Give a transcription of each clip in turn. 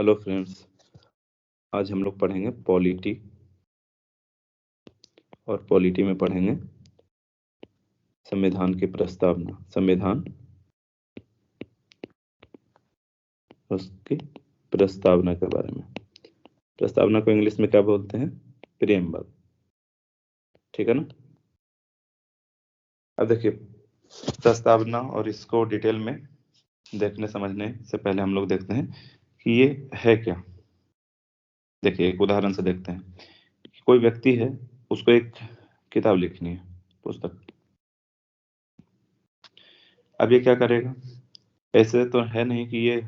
Hello friends, आज हम लोग पढ़ेंगे पॉलिटी और पॉलिटी में पढ़ेंगे संविधान की प्रस्तावना, संविधान उसकी प्रस्तावना के बारे में। प्रस्तावना को इंग्लिश में क्या बोलते हैं? प्रीएम्बल। ठीक है ना। अब देखिए, प्रस्तावना और इसको डिटेल में देखने समझने से पहले हम लोग देखते हैं कि ये है क्या। देखिए, एक उदाहरण से देखते हैं। कोई व्यक्ति है, उसको एक किताब लिखनी है, पुस्तक। अब ये क्या करेगा? ऐसे तो है नहीं कि ये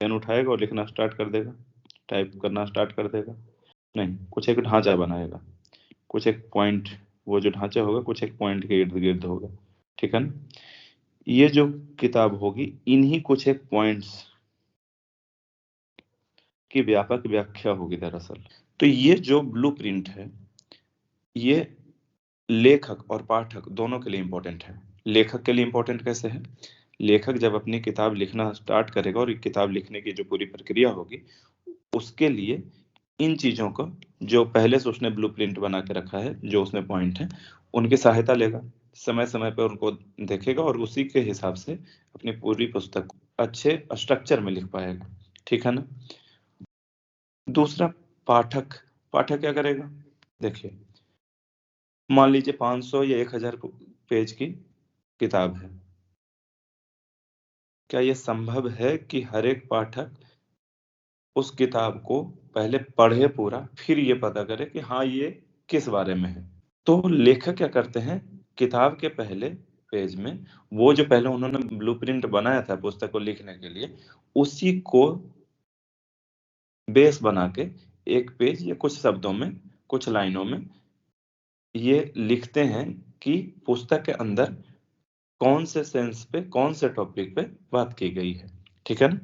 पेन उठाएगा और लिखना स्टार्ट कर देगा, टाइप करना स्टार्ट कर देगा। नहीं, कुछ एक ढांचा बनाएगा, कुछ एक पॉइंट, वो जो ढांचा होगा कुछ एक पॉइंट के इर्द गिर्द होगा। ठीक है ना। ये जो किताब होगी, इन्हीं कुछ एक पॉइंट्स की व्यापक व्याख्या होगी दरअसल। तो ये जो ब्लूप्रिंट है, ये लेखक और पाठक दोनों के लिए इंपॉर्टेंट है। लेखक के लिए इंपॉर्टेंट कैसे है? लेखक जब अपनी किताब लिखना स्टार्ट करेगा और किताब लिखने की जो पूरी प्रक्रिया होगी, उसके लिए इन चीजों को, जो पहले से उसने ब्लूप्रिंट बना के रखा है, जो उसमें पॉइंट है, उनकी सहायता लेगा, समय समय पर उनको देखेगा और उसी के हिसाब से अपनी पूरी पुस्तक अच्छे स्ट्रक्चर में लिख पाएगा। ठीक है ना। दूसरा, पाठक। पाठक क्या करेगा? देखिए, मान लीजिए 500 या 1000 पेज की किताब है। क्या यह संभव है कि हर एक पाठक उस किताब को पहले पढ़े पूरा, फिर ये पता करे कि हाँ, ये किस बारे में है? तो लेखक क्या करते हैं, किताब के पहले पेज में वो जो पहले उन्होंने ब्लूप्रिंट बनाया था पुस्तक को लिखने के लिए, उसी को बेस बना के एक पेज या कुछ शब्दों में, कुछ लाइनों में ये लिखते हैं कि पुस्तक के अंदर कौन से सेंस पे, कौन से टॉपिक पे बात की गई है। ठीक है ना।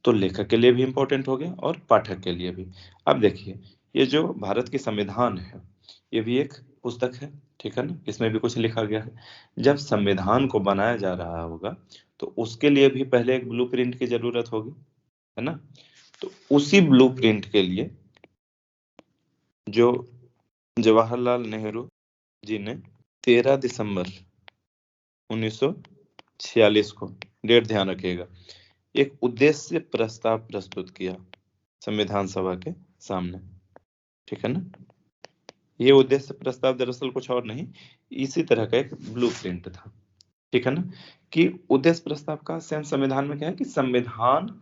तो लेखक के लिए भी इंपॉर्टेंट हो गया और पाठक के लिए भी। अब देखिए, ये जो भारत की संविधान है, ये भी एक पुस्तक है। ठीक है ना। इसमें भी कुछ लिखा गया है। जब संविधान को बनाया जा रहा होगा, तो उसके लिए भी पहले एक ब्लूप्रिंट की जरूरत होगी, है ना। तो उसी ब्लूप्रिंट के लिए जो जवाहरलाल नेहरू जी ने 13 दिसंबर 1946 को, डेट ध्यान रखिएगा, एक उद्देश्य प्रस्ताव प्रस्तुत किया संविधान सभा के सामने। ठीक है ना। ये उद्देश्य प्रस्ताव दरअसल कुछ और नहीं, इसी तरह का एक ब्लूप्रिंट था। ठीक है ना। कि उद्देश्य प्रस्ताव का सेंस संविधान में क्या है कि संविधान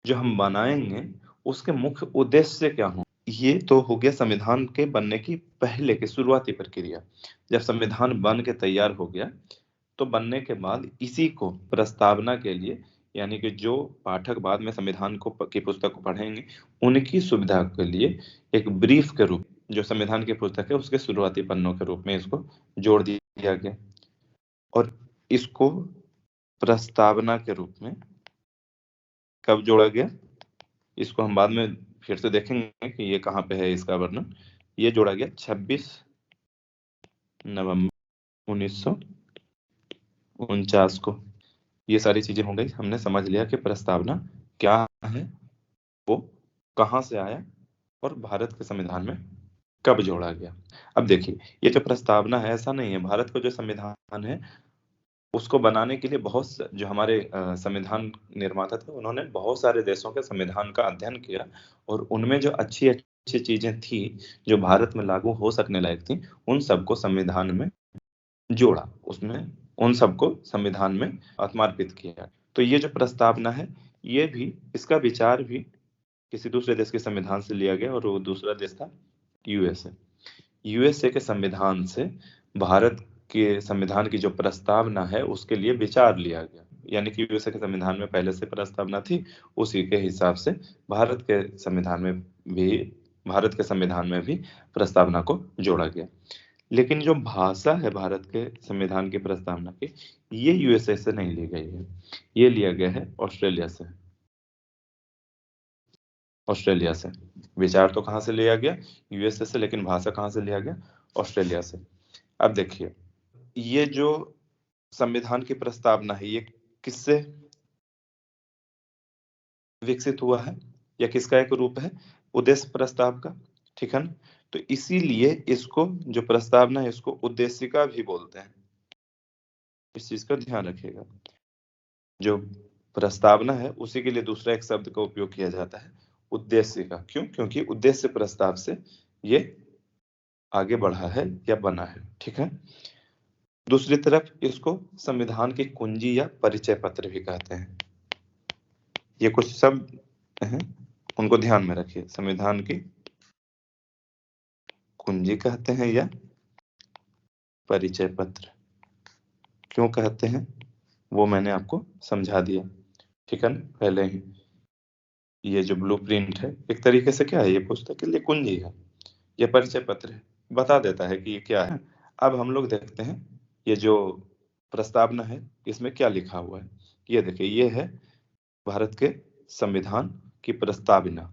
जो हम बनाएंगे, उसके मुख्य उद्देश्य क्या हो। ये तो हो गया संविधान के बनने की पहले की शुरुआती प्रक्रिया। जब संविधान बन के तैयार हो गया, तो बनने के बाद इसी को प्रस्तावना के लिए, यानी कि जो पाठक बाद में संविधान को की पुस्तक को पढ़ेंगे, उनकी सुविधा के लिए एक ब्रीफ के रूप, जो संविधान की पुस्तक है उसके शुरुआती पन्नों के रूप में इसको जोड़ दिया गया। और इसको प्रस्तावना के रूप में कब जोड़ा गया, इसको हम बाद में फिर से देखेंगे कि ये कहाँ पे है इसका वर्णन। ये जोड़ा गया 26 नवंबर 1949 को। ये सारी चीजें हो गई, हमने समझ लिया कि प्रस्तावना क्या है, वो कहाँ से आया और भारत के संविधान में कब जोड़ा गया। अब देखिए, ये जो प्रस्तावना है, ऐसा नहीं है, भारत का जो संविधान है उसको बनाने के लिए जो हमारे संविधान निर्माता थे, उन्होंने बहुत सारे देशों के संविधान का अध्ययन किया और उनमें जो अच्छी अच्छी चीजें थी, जो भारत में लागू हो सकने लायक थी, उन सबको संविधान में जोड़ा, उसमें उन सबको संविधान में आत्मार्पित किया। तो ये जो प्रस्तावना है, ये भी, इसका विचार भी किसी दूसरे देश के संविधान से लिया गया, और वो दूसरा देश था यूएसए। यूएसए के संविधान से भारत के संविधान की जो प्रस्तावना है उसके लिए विचार लिया गया, यानी कि यूएसए के संविधान में पहले से प्रस्तावना थी, उसी के हिसाब से भारत के संविधान में भी, भारत के संविधान में भी प्रस्तावना को जोड़ा गया। लेकिन जो भाषा है भारत के संविधान की प्रस्तावना की, ये यूएसए से नहीं ली गई है, ये लिया गया है ऑस्ट्रेलिया से। ऑस्ट्रेलिया से। विचार तो कहाँ से लिया गया? यूएसए से, लेकिन भाषा कहाँ से लिया गया? ऑस्ट्रेलिया से। अब देखिए, ये जो संविधान की प्रस्तावना है, ये किससे विकसित हुआ है या किसका एक रूप है? उद्देश्य प्रस्ताव का, ठीक है ना? तो इसीलिए इसको जो प्रस्तावना है इसको उद्देशिका भी बोलते हैं। इस चीज का ध्यान रखिएगा। जो प्रस्तावना है उसी के लिए दूसरा एक शब्द का उपयोग किया जाता है, उद्देशिका। क्यों? क्योंकि उद्देश्य प्रस्ताव से ये आगे बढ़ा है या बना है, ठीक है। दूसरी तरफ इसको संविधान की कुंजी या परिचय पत्र भी कहते हैं। ये कुछ शब्द हैं, उनको ध्यान में रखिए। संविधान की कुंजी कहते हैं या परिचय पत्र। क्यों कहते हैं वो मैंने आपको समझा दिया, ठीक है ना, पहले ही। ये जो ब्लूप्रिंट है एक तरीके से क्या है, ये पुस्तक के लिए कुंजी है, ये परिचय पत्र है, बता देता है कि ये क्या है। अब हम लोग देखते हैं ये जो प्रस्तावना है इसमें क्या लिखा हुआ है। ये देखिए, ये है भारत के संविधान की प्रस्तावना,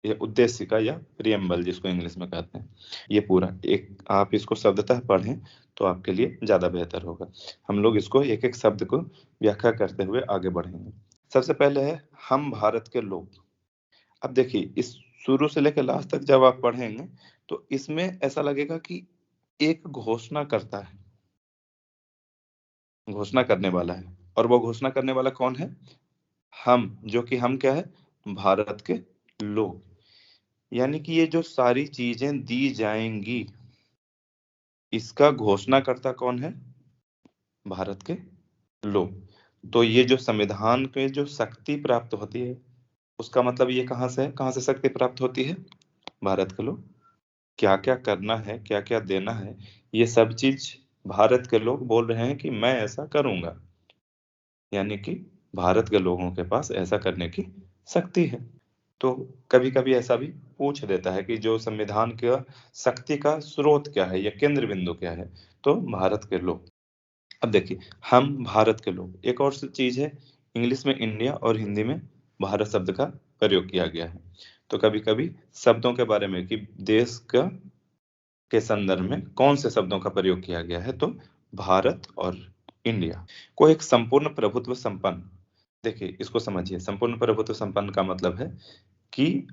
ये उद्देशिका या प्रियम्बल जिसको इंग्लिश में कहते हैं। ये पूरा एक आप इसको शब्दतः पढ़ें तो आपके लिए ज्यादा बेहतर होगा। हम लोग इसको एक एक शब्द को व्याख्या करते हुए आगे बढ़ेंगे। सबसे पहले है हम भारत के लोग। अब देखिए, इस शुरू से लेकर लास्ट तक जब आप पढ़ेंगे तो इसमें ऐसा लगेगा कि एक घोषणा करता है, घोषणा करने वाला है। और वो घोषणा करने वाला कौन है? हम, जो कि हम क्या है? भारत के लोग। यानी कि ये जो सारी चीजें दी जाएंगी इसका घोषणाकर्ता कौन है? भारत के लोग। तो ये जो संविधान के जो शक्ति प्राप्त होती है उसका मतलब ये कहाँ से है? कहाँ से शक्ति प्राप्त होती है? भारत के लोग। क्या क्या करना है, क्या क्या देना है, ये सब चीज भारत के लोग बोल रहे हैं कि मैं ऐसा करूंगा। यानी कि भारत के लोगों के पास ऐसा करने की शक्ति है। तो कभी कभी ऐसा भी पूछ देता है कि जो संविधान का शक्ति का स्रोत क्या है या केंद्र बिंदु क्या है? तो भारत के लोग। अब देखिए, हम भारत के लोग, एक और चीज है, इंग्लिश में इंडिया और हिंदी में भारत शब्द का प्रयोग किया गया है। तो कभी कभी शब्दों के बारे में कि देश का के संदर्भ में कौन से शब्दों का प्रयोग किया गया है, तो भारत और इंडिया को एक संपूर्ण प्रभुत्व संपन्न। देखिए, इसको समझिए, संपूर्ण प्रभुत्व संपन्न का मतलब है कि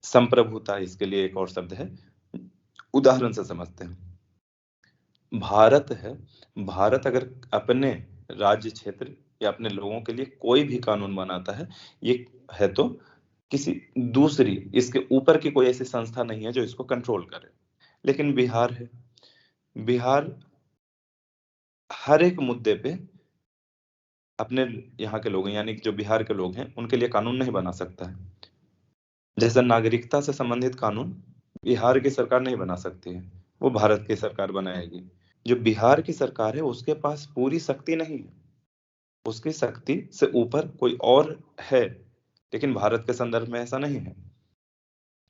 संप्रभुता, इसके लिए एक और शब्द है। उदाहरण से समझते हैं, भारत है, भारत अगर अपने राज्य क्षेत्र या अपने लोगों के लिए कोई भी कानून बनाता है, ये है तो किसी दूसरी, इसके ऊपर की कोई ऐसी संस्था नहीं है जो इसको कंट्रोल करे। लेकिन बिहार है, बिहार हर एक मुद्दे पे अपने यहाँ के लोग, यानी कि जो बिहार के लोग हैं उनके लिए कानून नहीं बना सकता है। जैसे नागरिकता से संबंधित कानून बिहार की सरकार नहीं बना सकती है, वो भारत की सरकार बनाएगी। जो बिहार की सरकार है उसके पास पूरी शक्ति नहीं है, उसकी शक्ति से ऊपर कोई और है, लेकिन भारत के संदर्भ में ऐसा नहीं है।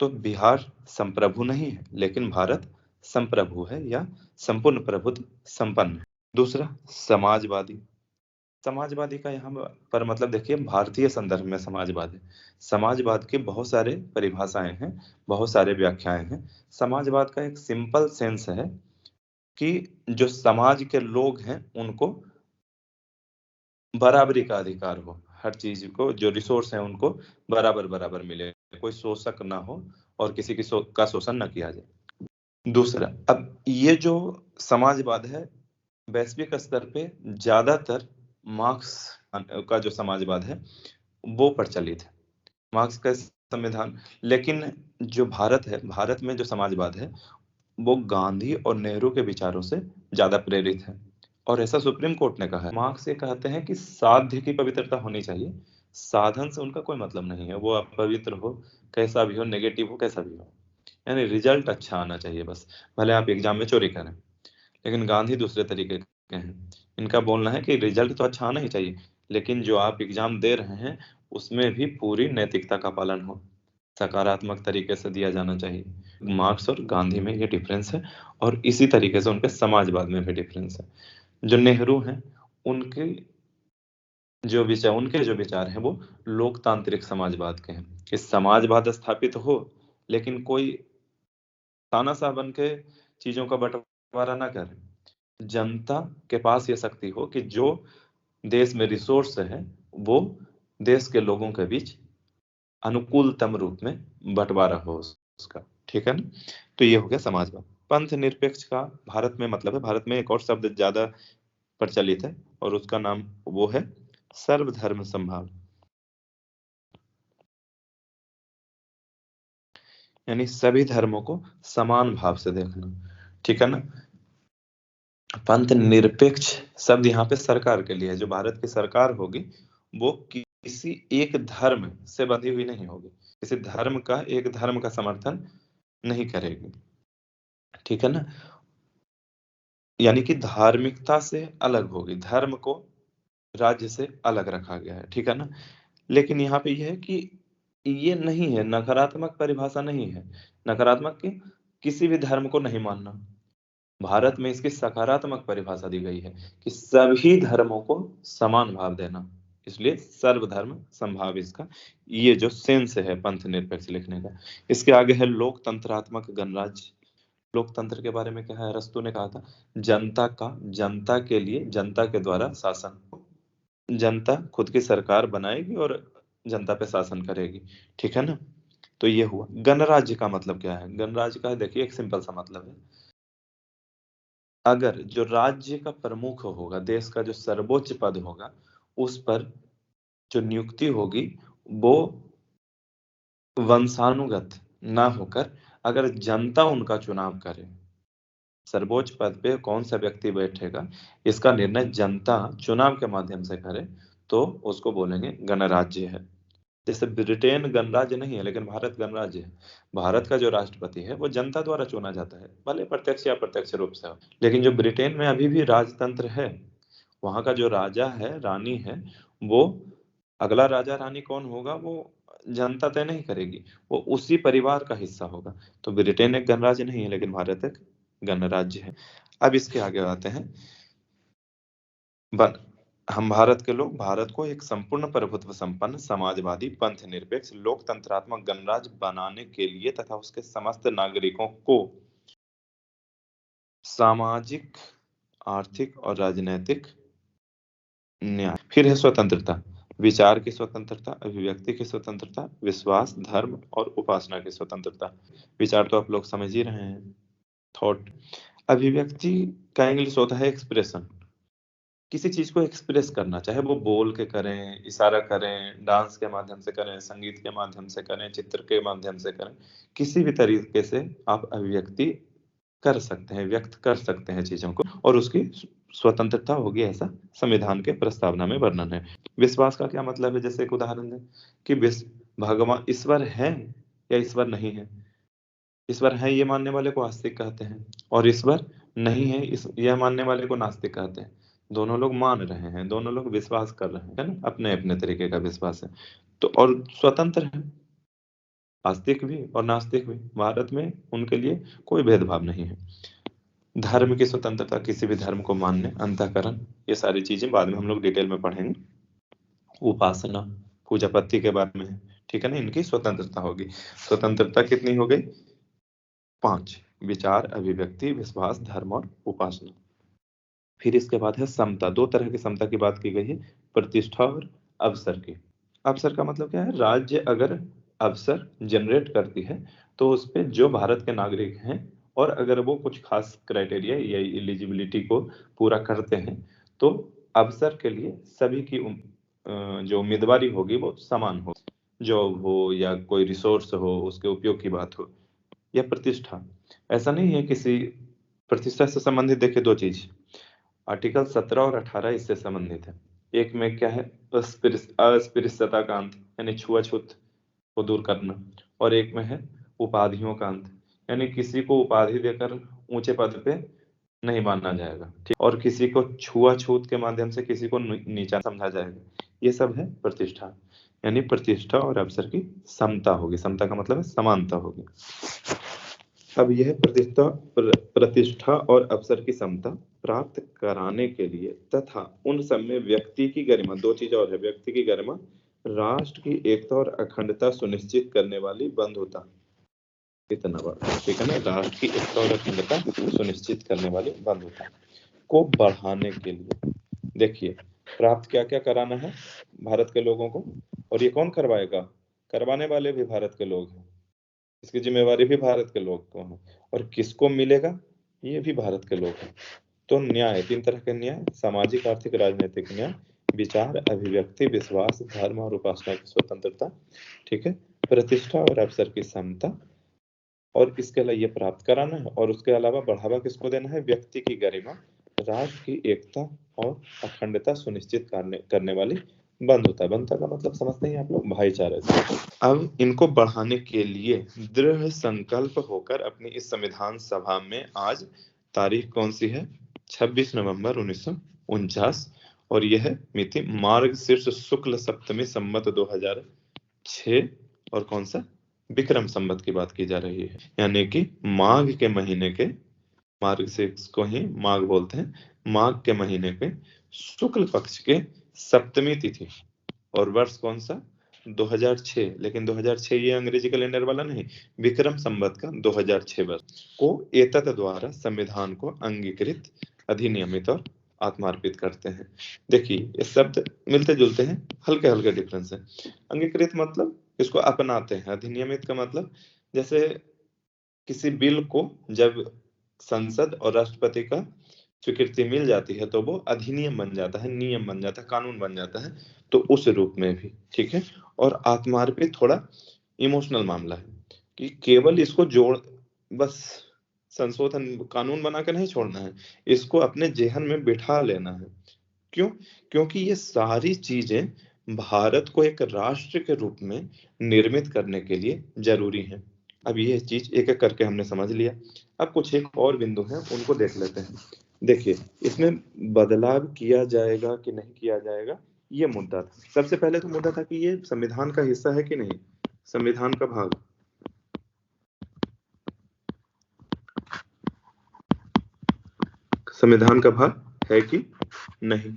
तो बिहार संप्रभु नहीं है, लेकिन भारत संप्रभु है या संपूर्ण प्रभुत्व संपन्न है। दूसरा, समाजवादी। समाजवादी का यहाँ पर मतलब देखिए, भारतीय संदर्भ में समाजवाद है। समाजवाद के बहुत सारे परिभाषाएं हैं, बहुत सारे व्याख्याएं हैं। समाजवाद का एक सिंपल सेंस है कि जो समाज के लोग हैं उनको बराबरी का अधिकार हो, हर चीज को, जो रिसोर्स है उनको बराबर बराबर मिले, कोई शोषक ना हो और किसी की का शोषण ना किया जाए। दूसरा, अब ये जो समाजवाद है वैश्विक स्तर पे ज्यादातर मार्क्स का जो समाजवाद है वो प्रचलित है, मार्क्स का संविधान। लेकिन जो भारत है, भारत में जो समाजवाद है वो गांधी और नेहरू के विचारों से ज्यादा प्रेरित है। और ऐसा सुप्रीम कोर्ट ने कहा है। मार्क्स ये कहते हैं कि साध्य की पवित्रता होनी चाहिए, साधन से उनका कोई मतलब नहीं है, वो अपवित्र हो, कैसा भी हो, नेगेटिव हो, कैसा भी हो, यानी रिजल्ट अच्छा आना चाहिए बस, भले आप एग्जाम में चोरी करें। लेकिन गांधी दूसरे तरीके के हैं, इनका बोलना है कि रिजल्ट तो अच्छा आना ही चाहिए, लेकिन जो आप एग्जाम दे रहे हैं उसमें भी पूरी नैतिकता का पालन हो, सकारात्मक तरीके से दिया जाना चाहिए। मार्क्स और गांधी में ये डिफरेंस है, और इसी तरीके से उनके समाजवाद में भी डिफरेंस है। जो नेहरू हैं, उनके उनके जो विचार हैं वो लोकतांत्रिक समाजवाद के हैं, कि समाजवाद स्थापित हो लेकिन कोई तानाशाह बन के चीजों का बंटवारा ना करे। जनता के पास ये शक्ति हो कि जो देश में रिसोर्स है वो देश के लोगों के बीच अनुकूलतम रूप में बंटवारा हो उसका, ठीक है ना। तो ये हो गया समाजवाद। पंथ निरपेक्ष का भारत में मतलब है, भारत में एक और शब्द ज्यादा प्रचलित है और उसका नाम वो है सर्वधर्म समभाव, यानी सभी धर्मों को समान भाव से देखना, ठीक है ना। पंथ निरपेक्ष शब्द यहाँ पे सरकार के लिए है। जो भारत की सरकार होगी वो किसी एक धर्म से बंधी हुई नहीं होगी, किसी धर्म का, एक धर्म का समर्थन नहीं करेगी, ठीक है ना। यानी कि धार्मिकता से अलग होगी, धर्म को राज्य से अलग रखा गया है, ठीक है ना। लेकिन यहाँ पे ये है कि ये नहीं है, नकारात्मक परिभाषा नहीं है। नकारात्मक की किसी भी धर्म को नहीं मानना, भारत में इसकी सकारात्मक परिभाषा दी गई है कि सभी धर्मों को समान भाव देना, इसलिए सर्वधर्म समभाव इसका ये जो सेंस है पंथ निरपेक्ष लिखने का। इसके आगे है लोकतंत्रात्मक गणराज्य। लोकतंत्र के बारे में क्या है, अरस्तु ने कहा था जनता का, जनता के लिए, जनता के द्वारा शासन, जनता खुद की सरकार बनाएगी और जनता पे शासन करेगी, ठीक है ना। तो ये हुआ। गणराज्य का मतलब क्या है, गणराज्य का देखिए एक सिंपल सा मतलब है, अगर जो राज्य का प्रमुख होगा, देश का जो सर्वोच्च पद होगा, उस पर जो नियुक्ति होगी वो वंशानुगत ना होकर अगर जनता उनका चुनाव करे, सर्वोच्च पद पे कौन सा व्यक्ति बैठेगा इसका निर्णय जनता चुनाव के माध्यम से करे, तो उसको बोलेंगे गणराज्य है। जैसे ब्रिटेन गणराज्य नहीं है लेकिन भारत गणराज्य है। भारत का जो राष्ट्रपति है वो जनता द्वारा चुना जाता है, भले प्रत्यक्ष या अप्रत्यक्ष रूप से हो। लेकिन जो ब्रिटेन में अभी भी राजतंत्र है, वहां का जो राजा है, रानी है, वो अगला राजा रानी कौन होगा वो जनता तय नहीं करेगी, वो उसी परिवार का हिस्सा होगा। तो ब्रिटेन एक गणराज्य नहीं है लेकिन भारत एक गणराज्य है। अब इसके आगे आते हैं, हम भारत के लोग भारत को एक संपूर्ण प्रभुत्व संपन्न समाजवादी पंथ निरपेक्ष लोकतंत्रात्मक गणराज्य बनाने के लिए तथा उसके समस्त नागरिकों को सामाजिक, आर्थिक और राजनैतिक न्याय, फिर है स्वतंत्रता, विचार की स्वतंत्रता, अभिव्यक्ति की स्वतंत्रता, विश्वास, धर्म और उपासना की स्वतंत्रता। विचार तो आप लोग समझ ही रहे हैं, थॉट। अभिव्यक्ति का इंग्लिश होता है एक्सप्रेशन, किसी चीज को एक्सप्रेस करना, चाहे वो बोल के करें, इशारा करें, डांस के माध्यम से करें, संगीत के माध्यम से करें, चित्र के माध्यम से करें, किसी भी तरीके से आप अभिव्यक्ति कर सकते हैं, व्यक्त कर सकते हैं चीजों को, और उसकी स्वतंत्रता होगी, ऐसा संविधान के प्रस्तावना में वर्णन है। विश्वास का क्या मतलब है, जैसे एक उदाहरण दें कि भगवान ईश्वर है या ईश्वर नहीं है। ईश्वर है ये मानने वाले को आस्तिक कहते हैं, और ईश्वर नहीं है इस यह मानने वाले को नास्तिक कहते हैं। दोनों लोग मान रहे हैं, दोनों लोग विश्वास कर रहे हैं, है ना, अपने अपने तरीके का विश्वास है। तो और स्वतंत्र है, आस्तिक भी और नास्तिक भी, भारत में उनके लिए कोई भेदभाव नहीं है। धर्म की स्वतंत्रता, किसी भी धर्म को मानने, अंतःकरण, ये सारी चीजें बाद में हम लोग डिटेल में पढ़ेंगे। उपासना, पूजा पत्ती के बारे में है, ठीक है ना, इनकी स्वतंत्रता होगी। स्वतंत्रता कितनी हो गई, 5, विचार, अभिव्यक्ति, विश्वास, धर्म और उपासना। फिर इसके बाद है समता, दो तरह की समता की बात की गई है, प्रतिष्ठा और अवसर की। अवसर का मतलब क्या है, राज्य अगर अवसर जनरेट करती है तो उस पे जो भारत के नागरिक हैं और अगर वो कुछ खास क्राइटेरिया या एलिजिबिलिटी को पूरा करते हैं तो अवसर के लिए सभी की जो उम्मीदवारी होगी वो समान हो, जॉब हो या कोई रिसोर्स हो उसके उपयोग की बात हो, या प्रतिष्ठा। ऐसा नहीं है किसी, प्रतिष्ठा से संबंधित देखिए दो चीज, आर्टिकल 17 और 18 इससे संबंधित है। एक में क्या है, अस्पृश्यता का अंत, यानी छुआछूत को दूर करना, और एक में है उपाधियों का अंत, यानी किसी को उपाधि देकर ऊंचे पद पे नहीं माना जाएगा, ठीक, और किसी को छुआछूत के माध्यम से किसी को नीचा समझा जाएगा। ये सब है प्रतिष्ठा, यानी प्रतिष्ठा और अवसर की समता होगी। समता का मतलब है समानता होगी। अब यह प्रतिष्ठा और अवसर की समता प्राप्त कराने के लिए तथा उन सब में व्यक्ति की गरिमा, दो चीज और है, व्यक्ति की गरिमा, राष्ट्र की एकता और अखंडता सुनिश्चित करने वाली बंधुता, इतना बड़ा, ठीक है ना, राष्ट्र की एकता और अखंडता सुनिश्चित करने वाली बंधुता को बढ़ाने के लिए देखिए प्राप्त क्या क्या कराना है भारत के लोगों को, और ये कौन करवाएगा, करवाने वाले भी भारत के लोग हैं, इसकी जिम्मेवारी भी भारत के लोग को है, और किसको मिलेगा, ये भी भारत के लोग हैं। तो न्याय, 3 तरह के न्याय: सामाजिक, आर्थिक, राजनीतिक न्याय, विचार, अभिव्यक्ति, विश्वास, धर्म और उपासना की स्वतंत्रता, ठीक है, प्रतिष्ठा और अवसर की समता, और इसके अलावा ये प्राप्त कराना है, और उसके अलावा बढ़ावा किसको देना है, व्यक्ति की गरिमा, राष्ट्र की एकता और अखंडता सुनिश्चित करने वाली बंधुता। बंधुता का मतलब समझते हैं आप लोग, भाईचारे से। अब इनको बढ़ाने के लिए दृढ़ संकल्प होकर अपनी इस संविधान सभा में आज, तारीख कौन सी है, 26 नवंबर 1949, और यह मिति मार्गशीर्ष शुक्ल सप्तमी संवत 2006, और कौन सा, विक्रम संवत की बात की जा रही है, यानी कि माघ के महीने के, मार्गशीर्ष को ही माघ बोलते हैं, माघ के महीने के शुक्ल पक्ष के सप्तमी तिथि, और वर्ष कौन सा, 2006, लेकिन 2006 ये अंग्रेजी कैलेंडर वाला नहीं, विक्रम संवत का 2006 वर्ष को एतत् द्वारा संविधान को अंगीकृत, अधिनियमित और आत्मार्पित करते हैं। देखिए ये शब्द मिलते जुलते हैं, हल्के हल्के डिफरेंस है। अंगीकृत मतलब इसको अपनाते हैं, अधिनियमित का मतलब जैसे किसी बिल को जब संसद और राष्ट्रपति का स्वीकृति मिल जाती है तो वो अधिनियम बन जाता है, नियम बन जाता है, कानून बन जाता है, तो उस रूप में भी, ठीक है। और आत्मार्पित थोड़ा इमोशनल मामला है कि केवल इसको जोड़, बस संशोधन कानून बना के नहीं छोड़ना है, इसको अपने जेहन में बिठा लेना है। क्यों? क्योंकि ये सारी चीजें भारत को एक राष्ट्र के रूप में निर्मित करने के लिए जरूरी हैं। अब ये चीज एक एक करके हमने समझ लिया। अब कुछ एक और बिंदु हैं, उनको देख लेते हैं। देखिए इसमें बदलाव किया जाएगा कि नहीं किया जाएगा, ये मुद्दा था। सबसे पहले तो मुद्दा था कि ये संविधान का हिस्सा है कि नहीं, संविधान का भाग, संविधान का भाग है कि नहीं।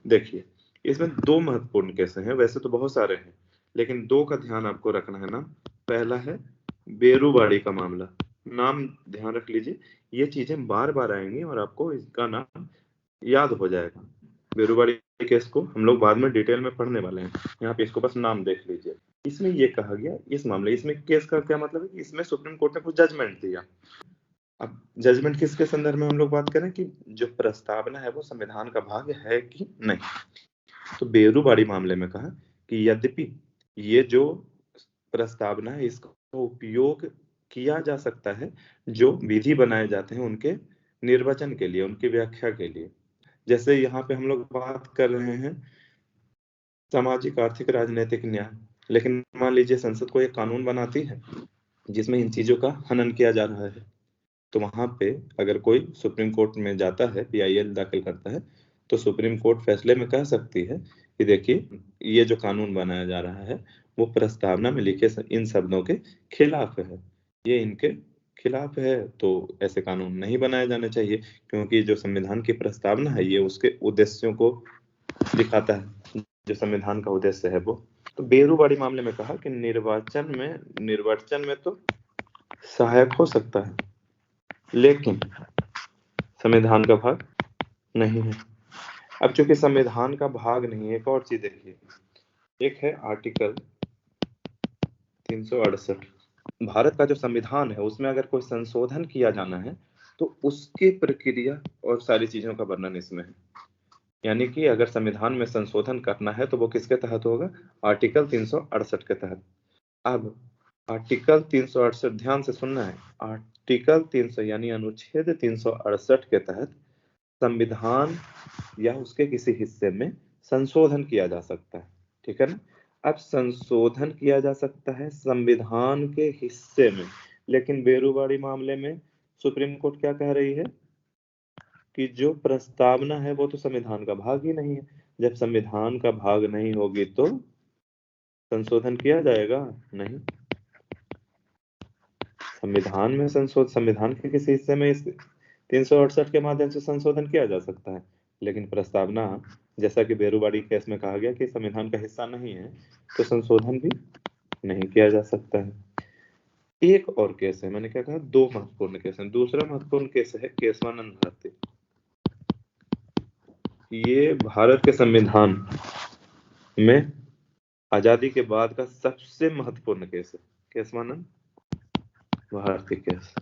देखिए इसमें दो महत्वपूर्ण केस हैं, वैसे तो बहुत सारे हैं, लेकिन दो का ध्यान आपको रखना है ना। पहला है बेरुवाड़ी का मामला, नाम ध्यान रख लीजिए, ये चीजें बार बार आएंगी और आपको इसका नाम याद हो जाएगा। बेरुवाड़ी केस को हम लोग बाद में डिटेल में पढ़ने वाले हैं, यहाँ पे इसको बस नाम देख लीजिए। इसमें ये कहा गया, इस मामले, इसमें केस का क्या मतलब है कि इसमें सुप्रीम कोर्ट ने कुछ जजमेंट दिया। अब जजमेंट किसके संदर्भ में हम लोग बात करें कि जो प्रस्तावना है वो संविधान का भाग है कि नहीं। तो बेरुवाड़ी मामले में कहा कि यद्यपि ये जो प्रस्तावना है इसका उपयोग किया जा सकता है जो विधि बनाए जाते हैं उनके निर्वचन के लिए, उनकी व्याख्या के लिए। जैसे यहाँ पे हम लोग बात कर रहे हैं सामाजिक, आर्थिक, राजनीतिक न्याय, लेकिन मान लीजिए संसद को एक कानून बनाती है जिसमें इन चीजों का हनन किया जा रहा है, तो वहां पे अगर कोई सुप्रीम कोर्ट में जाता है, पीआईएल दाखिल करता है, तो सुप्रीम कोर्ट फैसले में कह सकती है कि देखिए ये जो कानून बनाया जा रहा है वो प्रस्तावना में लिखे इन शब्दों के खिलाफ है, ये इनके खिलाफ है, तो ऐसे कानून नहीं बनाए जाने चाहिए, क्योंकि जो संविधान की प्रस्तावना है ये उसके उद्देश्यों को दिखाता है, जो संविधान का उद्देश्य है वो। तो बेरुवाड़ी मामले में कहा कि निर्वाचन में तो सहायक हो सकता है, लेकिन संविधान का भाग नहीं है। अब चूंकि संविधान का भाग नहीं है, एक और चीज देखिए, एक है आर्टिकल 368। भारत का जो संविधान है उसमें अगर कोई संशोधन किया जाना है तो उसकी प्रक्रिया और सारी चीजों का वर्णन इसमें है। यानी कि अगर संविधान में संशोधन करना है तो वो किसके तहत होगा, आर्टिकल 368 के तहत। अब आर्टिकल 368, ध्यान से सुनना है, आर्टिकल 300 यानी अनुच्छेद 368 के तहत संविधान या उसके किसी हिस्से में संशोधन किया जा सकता है, ठीक है ना। अब संशोधन किया जा सकता है संविधान के हिस्से में, लेकिन बेरुवाड़ी मामले में सुप्रीम कोर्ट क्या कह रही है कि जो प्रस्तावना है वो तो संविधान का भाग ही नहीं है। जब संविधान का भाग नहीं होगी तो संशोधन किया जाएगा नहीं। संविधान के किसी हिस्से में इस 368 के माध्यम से संशोधन किया जा सकता है, लेकिन प्रस्तावना, जैसा कि बेरुवाड़ी केस में कहा गया कि संविधान का हिस्सा नहीं है, तो संशोधन भी नहीं किया जा सकता है। एक और केस है, मैंने क्या कहा, दो महत्वपूर्ण केस हैं। दूसरा महत्वपूर्ण केस है केशवानंद भारती। ये भारत के संविधान में आजादी के बाद का सबसे महत्वपूर्ण केस है केशवानंद भारती केस।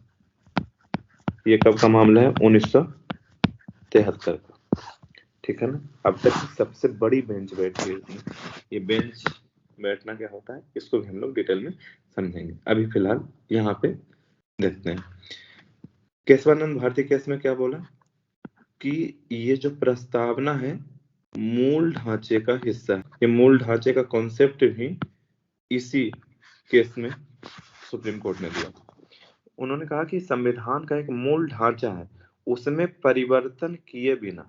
ये कब का मामला है? 1973 का। ठीक है ना। अब तक की सबसे बड़ी बेंच बैठी है। ये बेंच बैठना क्या होता है इसको भी हम लोग डिटेल में समझेंगे। अभी फिलहाल यहाँ पे देखते हैं केशवानंद भारती केस में क्या बोला कि ये जो प्रस्तावना है मूल ढांचे का हिस्सा है। ये मूल ढांचे का कॉन्सेप्ट भी इसी केस में सुप्रीम कोर्ट ने दिया। उन्होंने कहा कि संविधान का एक मूल ढांचा है, उसमें परिवर्तन किए बिना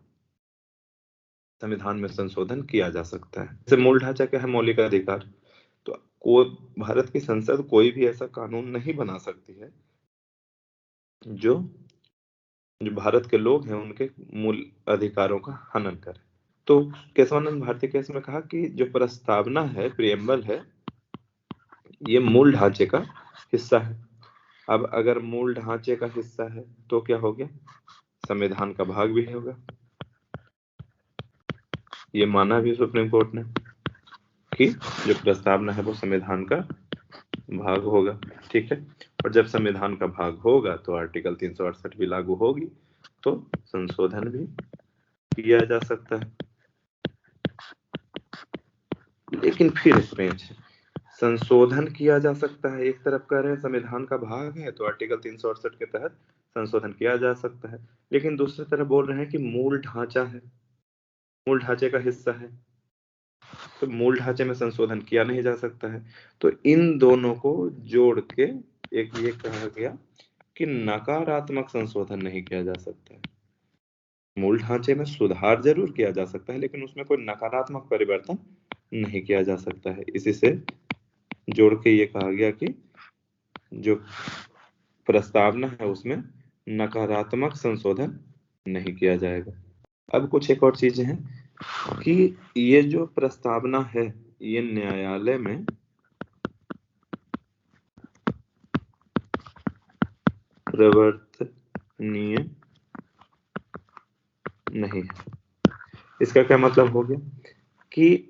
संविधान में संशोधन किया जा सकता है। जैसे मूल ढांचा क्या है? मौलिक अधिकार। तो कोई भारत की संसद कोई भी ऐसा कानून नहीं बना सकती है जो जो भारत के लोग हैं उनके मूल अधिकारों का हनन करे। तो केशवानंद भारती केस में कहा कि जो प्रस्तावना है, प्रियम्बल है, ये मूल ढांचे का हिस्सा है। अब अगर मूल ढांचे का हिस्सा है तो क्या हो गया? संविधान का भाग भी होगा। ये माना भी सुप्रीम कोर्ट ने कि जो प्रस्तावना है वो संविधान का भाग होगा। ठीक है। और जब संविधान का भाग होगा तो आर्टिकल 368 भी लागू होगी, तो संशोधन भी किया जा सकता है। लेकिन फिर इसमें संशोधन किया जा सकता है, एक तरफ कह रहे हैं संविधान का भाग है तो आर्टिकल 368 के तहत संशोधन किया जा सकता है, लेकिन दूसरी तरफ बोल रहे हैं कि मूल ढांचा है, मूल ढांचे का हिस्सा है, तो मूल ढांचे में संशोधन किया नहीं जा सकता है। तो इन दोनों को जोड़ के एक ये कहा गया कि नकारात्मक संशोधन नहीं किया जा सकता है। मूल ढांचे में सुधार जरूर किया जा सकता है लेकिन उसमें कोई नकारात्मक परिवर्तन नहीं किया जा सकता है। इसी से जोड़ के ये कहा गया कि जो प्रस्तावना है उसमें नकारात्मक संशोधन नहीं किया जाएगा। अब कुछ एक और चीजें हैं कि ये जो प्रस्तावना है ये न्यायालय में प्रवर्तनीय नहीं है। इसका क्या मतलब हो गया कि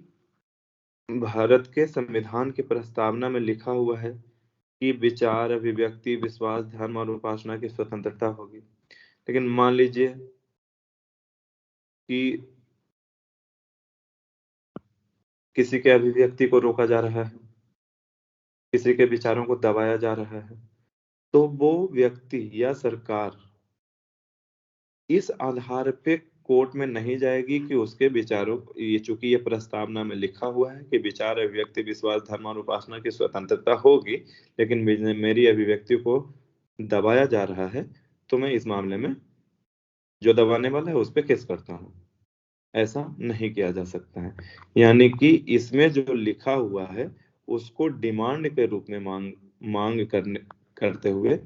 भारत के संविधान की प्रस्तावना में लिखा हुआ है कि विचार, अभिव्यक्ति, विश्वास, धर्म और उपासना की स्वतंत्रता होगी, लेकिन मान लीजिए कि किसी के अभिव्यक्ति को रोका जा रहा है, किसी के विचारों को दबाया जा रहा है, तो वो व्यक्ति या सरकार इस आधार पे कोर्ट में नहीं जाएगी कि उसके विचारों, ये चूंकि ये प्रस्तावना में लिखा हुआ है कि विचार, अभिव्यक्ति, विश्वास, धर्म और उपासना की स्वतंत्रता होगी, लेकिन मेरी अभिव्यक्ति को दबाया जा रहा है, तो मैं इस मामले में जो दबाने वाला है उस पर केस करता हूँ। ऐसा नहीं किया जा सकता है। यानी कि इसमें जो लिखा हुआ है उसको डिमांड के रूप में मांग करते हुए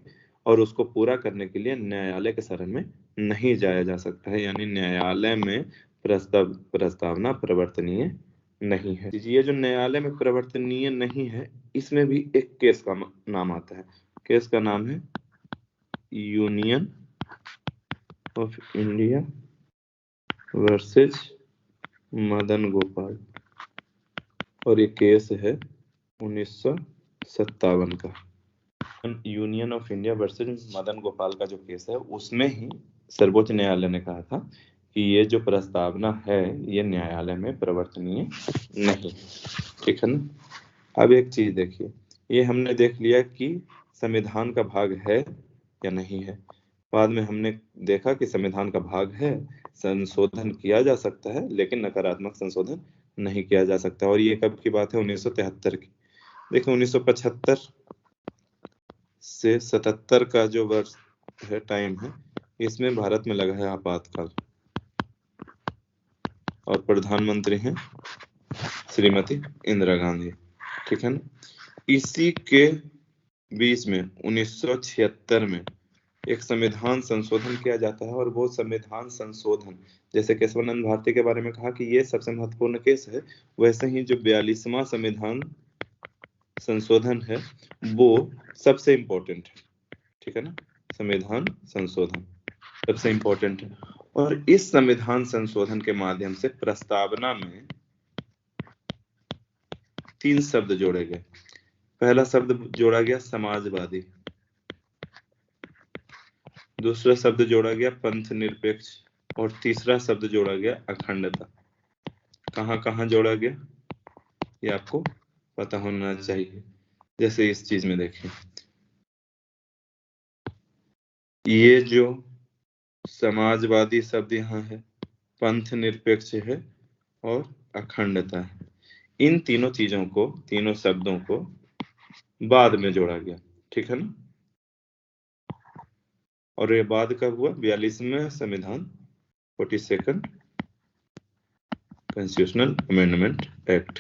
और उसको पूरा करने के लिए न्यायालय के शरण में नहीं जाया जा सकता है। यानी न्यायालय में प्रस्तावना प्रवर्तनीय नहीं है। ये जो न्यायालय में प्रवर्तनीय नहीं है, इसमें भी एक केस का नाम आता है। केस का नाम है union of India versus Madan Gopal, और ये केस है 1957 का। Union of India versus Madan Gopal का जो केस है उसमें ही सर्वोच्च न्यायालय ने कहा था कि ये जो प्रस्तावना है ये न्यायालय में प्रवर्तनीय नहीं। ठीक है ना। अब एक चीज देखिए, ये हमने देख लिया कि संविधान का भाग है या नहीं है। बाद में हमने देखा कि संविधान का भाग है, संशोधन किया जा सकता है लेकिन नकारात्मक संशोधन नहीं किया जा सकता। और ये कब की बात है? 1973 की। देखिए 1975 से 77 का जो वर्ष है, टाइम है, इसमें भारत में लगा है आपातकाल और प्रधानमंत्री हैं श्रीमती इंदिरा गांधी। ठीक है ना। इसी के बीच में 1976 में एक संविधान संशोधन किया जाता है, और वो संविधान संशोधन, जैसे केशवानंद भारती के बारे में कहा कि ये सबसे महत्वपूर्ण केस है, वैसे ही जो 42वां संविधान संशोधन है वो सबसे इंपॉर्टेंट है। ठीक है ना। संविधान संशोधन सबसे इंपॉर्टेंट है, और इस संविधान संशोधन के माध्यम से प्रस्तावना में 3 शब्द जोड़े गए। पहला शब्द जोड़ा गया समाजवादी, दूसरा शब्द जोड़ा गया पंथ निरपेक्ष, और तीसरा शब्द जोड़ा गया अखंडता। कहाँ कहाँ जोड़ा गया ये आपको पता होना चाहिए। जैसे इस चीज में देखिए, ये जो समाजवादी शब्द यहाँ है, पंथ निरपेक्ष है और अखंडता है, इन तीनों चीजों को, तीनों शब्दों को बाद में जोड़ा गया, ठीक है ना। और ये बाद कब हुआ? 42वें संविधान 42nd कॉन्स्टिट्यूशनल अमेंडमेंट एक्ट,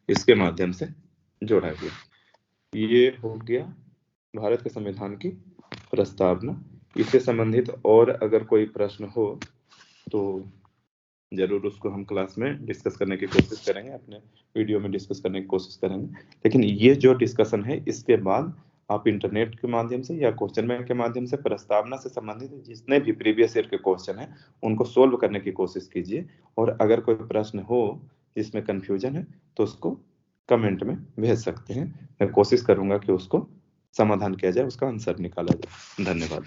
इसके माध्यम से जोड़ा गया। ये हो गया भारत के संविधान की प्रस्तावना। इससे संबंधित और अगर कोई प्रश्न हो तो जरूर उसको हम क्लास में डिस्कस करने की कोशिश करेंगे, अपने वीडियो में डिस्कस करने की कोशिश करेंगे। लेकिन ये जो डिस्कशन है, इसके बाद आप इंटरनेट के माध्यम से या क्वेश्चन बैंक के माध्यम से प्रस्तावना से संबंधित जितने भी प्रीवियस ईयर के क्वेश्चन हैं उनको सोल्व करने की कोशिश कीजिए। और अगर कोई प्रश्न हो जिसमें कंफ्यूजन है तो उसको कमेंट में भेज सकते हैं। मैं कोशिश करूंगा कि उसको समाधान किया जाए, उसका आंसर निकाला जाए। धन्यवाद।